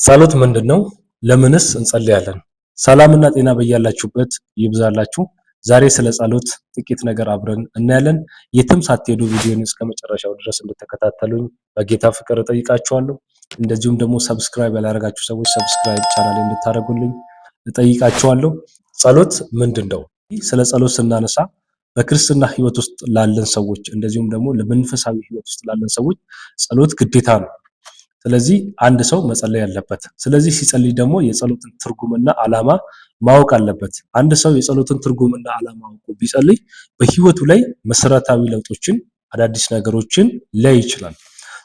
ጸሎት ምንድነው? ለምንስ እንጸልያለን? ሰላምና ጤና በያላችሁበት ይብዛላችሁ። ዛሬ ስለ ጸሎት ጥቂት ነገር አብረን እናያለን። የትም ሳትሄዱ ቪዲዮን እስከመጨረሻው ድረስ እንድትከታተሉኝ በጌታ ፍቅር እጠይቃችኋለሁ። እንደዚሁም ደግሞ ሰብስክራይብ ያላደረጋችሁ ሰዎች ሰብስክራይብ ቻናሌን እንድታደርጉልኝ እጠይቃችኋለሁ። ጸሎት ምንድነው? ስለ ጸሎት ስናነሳ በክርስትና ህይወት ውስጥ ላለን ሰዎች እንደዚሁም ደግሞ ለመንፈሳዊ ህይወት ውስጥ ላለን ሰዎች ጸሎት ግዴታ ነው። ስለዚህ አንድ ሰው መጸለይ አለበት። ስለዚህ ሲጸልይ ደግሞ የጸሎትን ትርጉምና ዓላማ ማወቅ አለበት። አንድ ሰው የጸሎትን ትርጉምና ዓላማ አውቆ ቢጸልይ በህይወቱ ላይ መሰረታዊ ለውጦችን፣ አዳዲስ ነገሮችን ሊያይ ይችላል።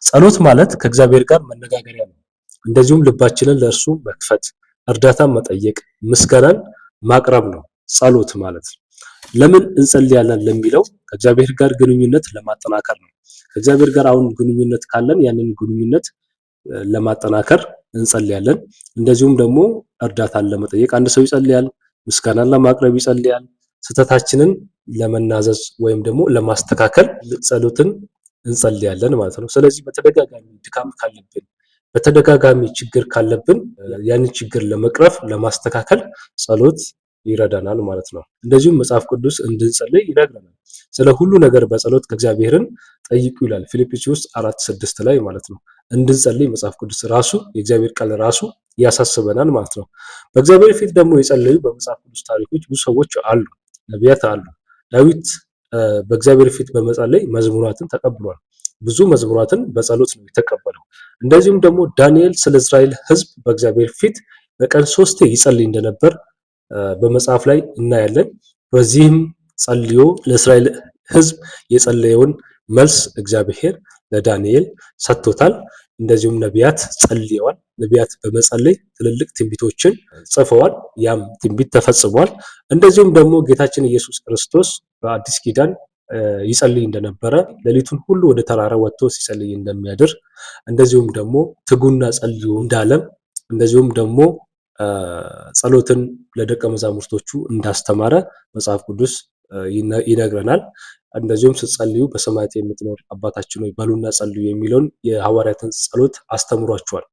ጸሎት ማለት ከእግዚአብሔር ጋር መነጋገሪያ ነው። እንደዚሁም ልባችንን ለእርሱ መክፈት፣ እርዳታን መጠየቅ፣ ምስጋናን ማቅረብ ነው ጸሎት ማለት። ለምን እንጸልያለን ለሚለው ከእግዚአብሔር ጋር ግንኙነት ለማጠናከር ነው። ከእግዚአብሔር ጋር አሁን ግንኙነት ካለን ያንን ግንኙነት ለማጠናከር እንጸልያለን። እንደዚሁም ደግሞ እርዳታን ለመጠየቅ አንድ ሰው ይጸልያል። ምስጋናን ለማቅረብ ይጸልያል። ስህተታችንን ለመናዘዝ ወይም ደግሞ ለማስተካከል ጸሎትን እንጸልያለን ማለት ነው። ስለዚህ በተደጋጋሚ ድካም ካለብን፣ በተደጋጋሚ ችግር ካለብን ያንን ችግር ለመቅረፍ ለማስተካከል ጸሎት ይረዳናል ማለት ነው። እንደዚሁም መጽሐፍ ቅዱስ እንድንጸልይ ይነግረናል። ስለ ሁሉ ነገር በጸሎት እግዚአብሔርን ጠይቁ ይላል ፊልጵስዩስ 4:6 ላይ ማለት ነው። እንድንጸልይ መጽሐፍ ቅዱስ ራሱ የእግዚአብሔር ቃል ራሱ ያሳስበናል ማለት ነው። በእግዚአብሔር ፊት ደግሞ የጸለዩ በመጽሐፍ ቅዱስ ታሪኮች ብዙ ሰዎች አሉ፣ ነቢያት አሉ። ዳዊት በእግዚአብሔር ፊት በመጸለይ መዝሙራትን ተቀብሏል። ብዙ መዝሙራትን በጸሎት ነው የተቀበለው። እንደዚሁም ደግሞ ዳንኤል ስለ እስራኤል ሕዝብ በእግዚአብሔር ፊት በቀን 3 ይጸልይ እንደነበር በመጽሐፍ ላይ እናያለን። በዚህም ጸልዮ ለእስራኤል ሕዝብ የጸለየውን መልስ እግዚአብሔር ለዳንኤል ሰጥቶታል። እንደዚሁም ነቢያት ጸልየዋል። ነቢያት በመጸለይ ትልልቅ ትንቢቶችን ጽፈዋል። ያም ትንቢት ተፈጽሟል። እንደዚሁም ደግሞ ጌታችን ኢየሱስ ክርስቶስ በአዲስ ኪዳን ይጸልይ እንደነበረ ሌሊቱን ሁሉ ወደ ተራራ ወጥቶ ሲጸልይ እንደሚያድር እንደዚሁም ደግሞ ትጉና ጸልዩ እንዳለም እንደዚሁም ደግሞ ጸሎትን ለደቀ መዛሙርቶቹ እንዳስተማረ መጽሐፍ ቅዱስ ይነግረናል። እንደዚሁም ስትጸልዩ በሰማያት የምትኖር አባታችን ሆይ በሉና ጸልዩ የሚለውን የሐዋርያትን ጸሎት አስተምሯቸዋል።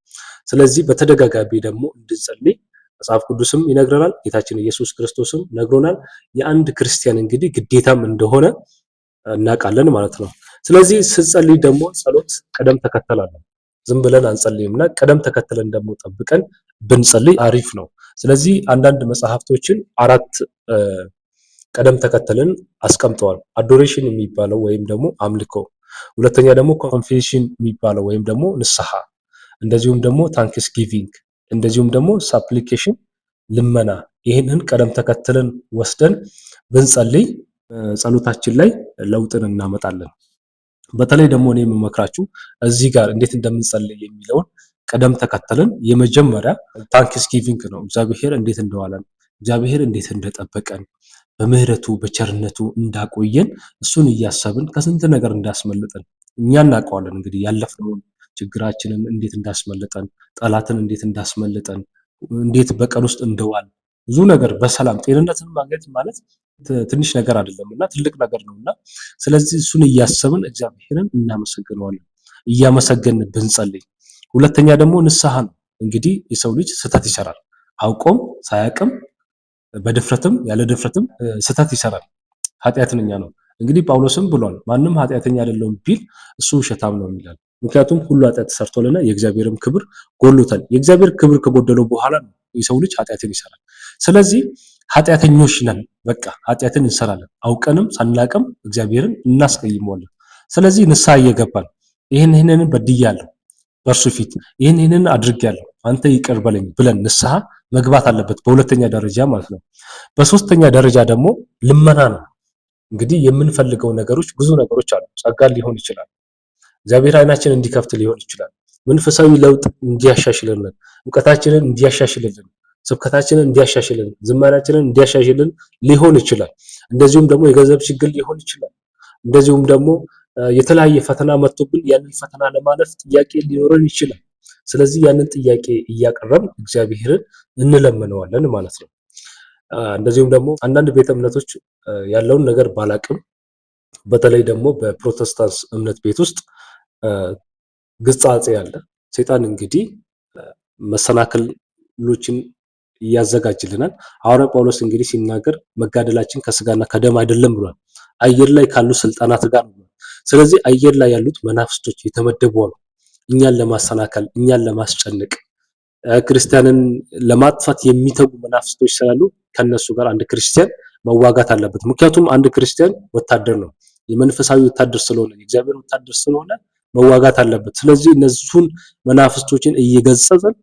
ስለዚህ በተደጋጋሚ ደግሞ እንድንጸልይ መጽሐፍ ቅዱስም ይነግረናል። ጌታችን ኢየሱስ ክርስቶስም ነግሮናል። የአንድ ክርስቲያን እንግዲህ ግዴታም እንደሆነ እናውቃለን ማለት ነው። ስለዚህ ስትጸልይ ደግሞ ጸሎት ቀደም ተከተል አለው። ዝም ብለን አንጸልይምና ቀደም ተከተለን ደግሞ ጠብቀን ብንጸልይ አሪፍ ነው። ስለዚህ አንዳንድ መጽሐፍቶችን 4 ቀደም ተከተልን አስቀምጠዋል። አዶሬሽን የሚባለው ወይም ደግሞ አምልኮ፣ ሁለተኛ ደግሞ ኮንፌሽን የሚባለው ወይም ደግሞ ንስሐ፣ እንደዚሁም ደግሞ ታንክስ ጊቪንግ፣ እንደዚሁም ደግሞ ሳፕሊኬሽን ልመና። ይህንን ቀደም ተከተልን ወስደን ብንጸልይ ጸሎታችን ላይ ለውጥን እናመጣለን። በተለይ ደግሞ እኔ የምመክራችሁ እዚህ ጋር እንዴት እንደምንጸልይ የሚለውን ቀደም ተከተልን የመጀመሪያ ታንክስ ጊቪንግ ነው። እግዚአብሔር እንዴት እንደዋለን፣ እግዚአብሔር እንዴት እንደጠበቀን፣ በምህረቱ በቸርነቱ እንዳቆየን እሱን እያሰብን ከስንት ነገር እንዳስመለጠን እኛ እናውቀዋለን። እንግዲህ ያለፍነውን ችግራችንን እንዴት እንዳስመለጠን፣ ጠላትን እንዴት እንዳስመለጠን፣ እንዴት በቀን ውስጥ እንደዋል ብዙ ነገር በሰላም ጤንነትን ማግኘት ማለት ትንሽ ነገር አይደለምና ትልቅ ነገር ነውና ስለዚህ እሱን እያሰብን እግዚአብሔርን እናመሰግነዋለን። እያመሰገንን ብንጸልይ። ሁለተኛ ደግሞ ንስሐ ነው። እንግዲህ የሰው ልጅ ስህተት ይሰራል። አውቆም ሳያውቅም በድፍረትም ያለ ድፍረትም ስህተት ይሰራል። ኃጢአተኛ ነው። እንግዲህ ጳውሎስም ብሏል ማንም ኃጢአተኛ አይደለም ቢል እሱ ውሸታም ነው ይላል። ምክንያቱም ሁሉ ኃጢአት ሰርቶልና የእግዚአብሔርም ክብር ጎሎታል። የእግዚአብሔር ክብር ከጎደለው በኋላ ነው የሰው ልጅ ኃጢአትን ይሰራል። ስለዚህ ኃጢአተኞች ነን። በቃ ኃጢአትን እንሰራለን። አውቀንም ሳናውቅም እግዚአብሔርን እናስቀይመዋለን። ስለዚህ ንስሐ እየገባን ይሄንን በድያለሁ በእርሱ ፊት ይሄንን አድርጌያለሁ አንተ ይቅር በለኝ ብለን ንስሐ መግባት አለበት፣ በሁለተኛ ደረጃ ማለት ነው። በሶስተኛ ደረጃ ደግሞ ልመና ነው። እንግዲህ የምንፈልገው ነገሮች ብዙ ነገሮች አሉ። ጸጋ ሊሆን ይችላል። እግዚአብሔር ዓይናችንን እንዲከፍት ሊሆን ይችላል። መንፈሳዊ ለውጥ እንዲያሻሽልልን፣ ዕውቀታችንን እንዲያሻሽልልን፣ ስብከታችንን እንዲያሻሽልልን፣ ዝማሬያችንን እንዲያሻሽልልን ሊሆን ይችላል። እንደዚሁም ደግሞ የገንዘብ ችግር ሊሆን ይችላል። እንደዚሁም ደግሞ የተለያየ ፈተና መጥቶብን ያንን ፈተና ለማለፍ ጥያቄ ሊኖረን ይችላል። ስለዚህ ያንን ጥያቄ እያቀረብን እግዚአብሔርን እንለምነዋለን ማለት ነው። እንደዚሁም ደግሞ አንዳንድ ቤተ እምነቶች ያለውን ነገር ባላቅም በተለይ ደግሞ በፕሮቴስታንት እምነት ቤት ውስጥ ግጻጼ ያለ ሰይጣን እንግዲህ መሰናክሎችን ያዘጋጅልናል። ሐዋርያው ጳውሎስ እንግዲህ ሲናገር መጋደላችን ከስጋና ከደም አይደለም ብሏል። አየር ላይ ካሉ ስልጣናት ጋር ነው። ስለዚህ አየር ላይ ያሉት መናፍስቶች የተመደቡ ነው እኛን ለማሰናከል፣ እኛን ለማስጨነቅ፣ ክርስቲያንን ለማጥፋት የሚተጉ መናፍስቶች ስላሉ ከነሱ ጋር አንድ ክርስቲያን መዋጋት አለበት። ምክንያቱም አንድ ክርስቲያን ወታደር ነው። የመንፈሳዊ ወታደር ስለሆነ የእግዚአብሔር ወታደር ስለሆነ መዋጋት አለበት። ስለዚህ እነሱን መናፍስቶችን እየገሰጽን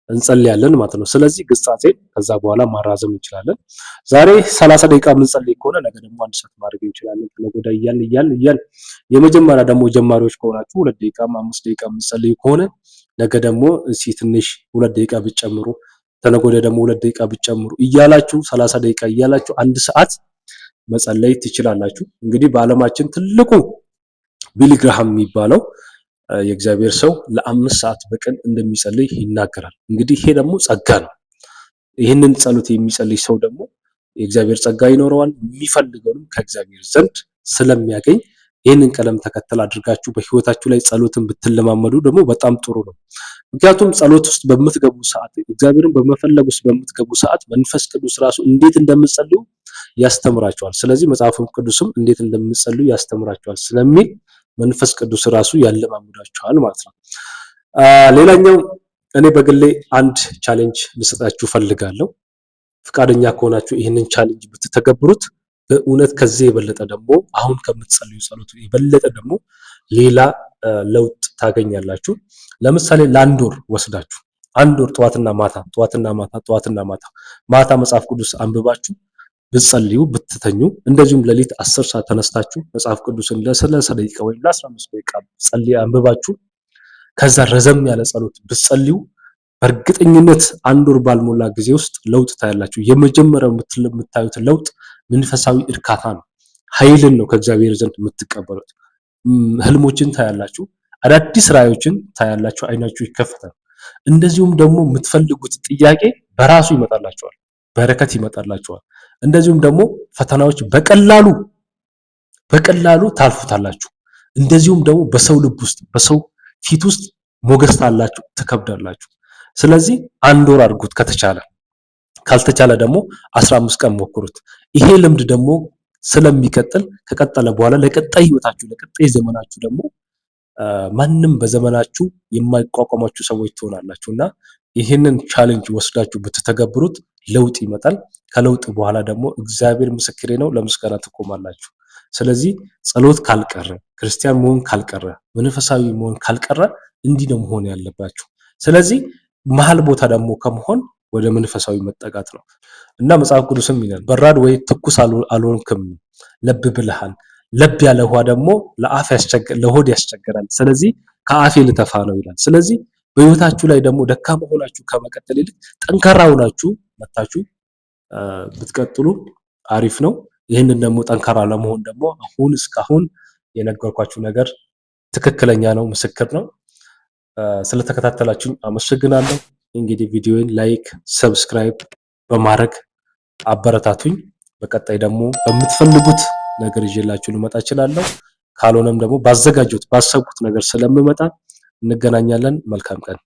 እንጸልያለን ማለት ነው። ስለዚህ ግሳጼን ከዛ በኋላ ማራዘም እንችላለን። ዛሬ 30 ደቂቃ የምንጸልይ ከሆነ ነገ ደግሞ 1 ሰዓት ማድረግ እንችላለን። ለጎዳ እያልን የመጀመሪያ ደግሞ ጀማሪዎች ከሆናችሁ 2 ደቂቃ 5 ደቂቃ የምንጸልይ ከሆነ ነገ ደግሞ እስኪ ትንሽ 2 ደቂቃ ብትጨምሩ ተነጎዳ ደግሞ 2 ደቂቃ ብትጨምሩ እያላችሁ 30 ደቂቃ እያላችሁ 1 ሰዓት መጸለይ ትችላላችሁ። እንግዲህ በዓለማችን ትልቁ ቢሊ ግርሃም የሚባለው የእግዚአብሔር ሰው ለ5 ሰዓት በቀን እንደሚጸልይ ይናገራል። እንግዲህ ይሄ ደግሞ ጸጋ ነው። ይህንን ጸሎት የሚጸልይ ሰው ደግሞ የእግዚአብሔር ጸጋ ይኖረዋል። የሚፈልገውንም ከእግዚአብሔር ዘንድ ስለሚያገኝ ይህንን ቀለም ተከተል አድርጋችሁ በህይወታችሁ ላይ ጸሎትን ብትለማመዱ ደግሞ በጣም ጥሩ ነው። ምክንያቱም ጸሎት ውስጥ በምትገቡ ሰዓት፣ እግዚአብሔርን በመፈለግ ውስጥ በምትገቡ ሰዓት መንፈስ ቅዱስ ራሱ እንዴት እንደምትጸልዩ ያስተምራቸዋል። ስለዚህ መጽሐፍ ቅዱስም እንዴት እንደምትጸልዩ ያስተምራቸዋል ስለሚል መንፈስ ቅዱስ ራሱ ያለማምዳቸዋል ማለት ነው። ሌላኛው እኔ በግሌ አንድ ቻሌንጅ ልሰጣችሁ ፈልጋለሁ። ፍቃደኛ ከሆናችሁ ይህንን ቻሌንጅ ብትተገብሩት በእውነት ከዚህ የበለጠ ደግሞ አሁን ከምትጸልዩ ጸሎት የበለጠ ደግሞ ሌላ ለውጥ ታገኛላችሁ። ለምሳሌ ለአንድ ወር ወስዳችሁ 1 ወር ጠዋትና ማታ መጽሐፍ ቅዱስ አንብባችሁ ብትጸልዩ ብትተኙ፣ እንደዚሁም ሌሊት 10 ሰዓት ተነስታችሁ መጽሐፍ ቅዱስን ለ30 ደቂቃ ወይም ለ15 ደቂቃ ጸልይ አንብባችሁ ከዛ ረዘም ያለ ጸሎት ብትጸልዩ በእርግጠኝነት 1 ወር ባልሞላ ጊዜ ውስጥ ለውጥ ታያላችሁ። የመጀመሪያው የምታዩት ለውጥ መንፈሳዊ እርካታ ነው። ኃይልን ነው ከእግዚአብሔር ዘንድ የምትቀበሉት። ህልሞችን ታያላችሁ፣ አዳዲስ ራእዮችን ታያላችሁ፣ አይናችሁ ይከፈታል። እንደዚሁም ደግሞ የምትፈልጉት ጥያቄ በራሱ ይመጣላችኋል፣ በረከት ይመጣላችኋል። እንደዚሁም ደግሞ ፈተናዎች በቀላሉ ታልፉታላችሁ። እንደዚሁም ደግሞ በሰው ልብ ውስጥ በሰው ፊት ውስጥ ሞገስ ታላችሁ፣ ትከብዳላችሁ። ስለዚህ 1 ወር አድርጉት ከተቻለ፣ ካልተቻለ ደግሞ 15 ቀን ሞክሩት። ይሄ ልምድ ደግሞ ስለሚቀጥል ከቀጠለ በኋላ ለቀጣይ ህይወታችሁ ለቀጣይ ዘመናችሁ ደግሞ ማንም በዘመናችሁ የማይቋቋማችሁ ሰዎች ትሆናላችሁና ይህንን ቻሌንጅ ወስዳችሁ ብትተገብሩት ለውጥ ይመጣል። ከለውጥ በኋላ ደግሞ እግዚአብሔር ምስክሬ ነው ለምስጋና ትቆማላችሁ። ስለዚህ ጸሎት ካልቀረ፣ ክርስቲያን መሆን ካልቀረ፣ መንፈሳዊ መሆን ካልቀረ እንዲህ ነው መሆን ያለባችሁ። ስለዚህ መሃል ቦታ ደግሞ ከመሆን ወደ መንፈሳዊ መጠጋት ነው እና መጽሐፍ ቅዱስም ይላል በራድ ወይ ትኩስ አልሆንክም ለብ ብለሃል። ለብ ያለ ውሃ ደግሞ ለሆድ ያስቸግራል። ስለዚህ ከአፌ ልተፋ ነው ይላል። ስለዚህ በህይወታችሁ ላይ ደግሞ ደካማ ሆናችሁ ከመቀጠል ይልቅ ጠንካራ ሆናችሁ መታችሁ ብትቀጥሉ አሪፍ ነው። ይህንን ደግሞ ጠንካራ ለመሆን ደግሞ እስካሁን የነገርኳችሁ ነገር ትክክለኛ ነው፣ ምስክር ነው። ስለተከታተላችሁ አመሰግናለሁ። እንግዲህ ቪዲዮውን ላይክ፣ ሰብስክራይብ በማድረግ አበረታቱኝ። በቀጣይ ደግሞ በምትፈልጉት ነገር ይዤላችሁ ልመጣ እችላለሁ። ካልሆነም ደግሞ ባሰብኩት ነገር ስለምመጣ እንገናኛለን። መልካም ቀን።